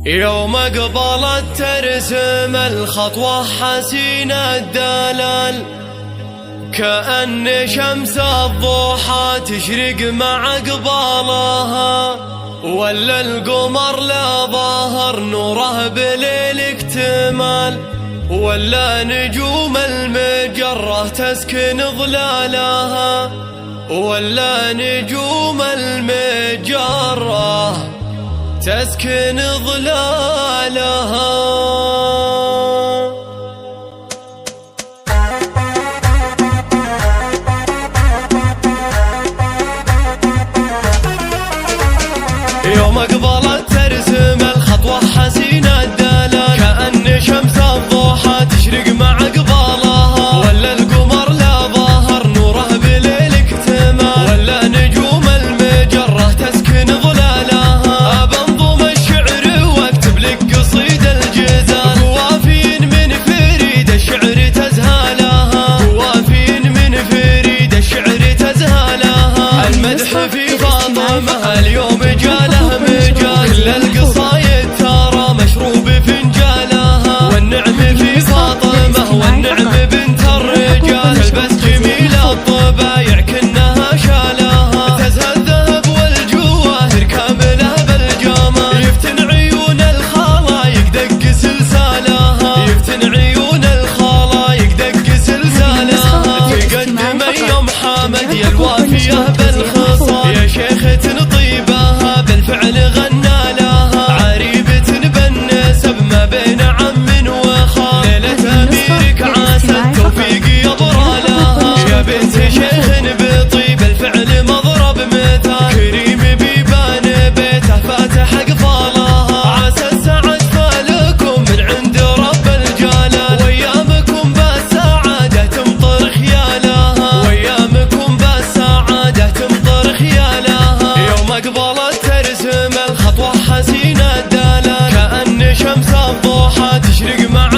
يوم قبلت ترسم الخطوة حسين الدلال، كأن شمس الضحى تشرق مع قبالها، ولا القمر لا ظهر نوره بليل اكتمال، ولا نجوم المجرة تسكن ظلالها، ولا نجوم المجرة تسكن ظلالها. يوم قبلت ترسم الخطوة حسين الدلال، كأن شمس الضحى تشرق مع قبالها، ولا القمر لا ظهر نوره بليل اكتمال، ولا نجوم المجرة تسكن ظلالها. بنظم الشعر واكتب لك قصيد الجزال، وافين من فريد الشعر تزهالها، وافين من فريد الشعر تزهالها. المدح في فاطمة اليوم جاله مجال، كل القصايد ترى مشروب فنجالها، والنعم في فاطمة والنعم بنت الرجال، تلبس جميل الطبايع كنها شالها، تزهى الذهب والجواهر كاملة بالجمال، يفتن عيون الخلايق دق سلسالها، يفتن عيون الخلايق دق سلسالها. تقدم يوم حامد يا الوافية بالخصال، يا شيخة طيبها بالفعل غنى لها، عريبة بالنسب ما بين عم وخال، ليلة أميرك عسى التوفيق يبرى لها، يا بنت شيخ بطيب الفعل مضرب مثال، كريم بيبان بيته فاتح قفالها، عسى السعد فالكم من عند رب الجلال، ويامكم بالسعادة تمطر خيالها، ويامكم بالسعادة تمطر خيالها. يوم قبلت ترسم الخطوة حسين الدلال، كأن شمس الضحى تشرق مع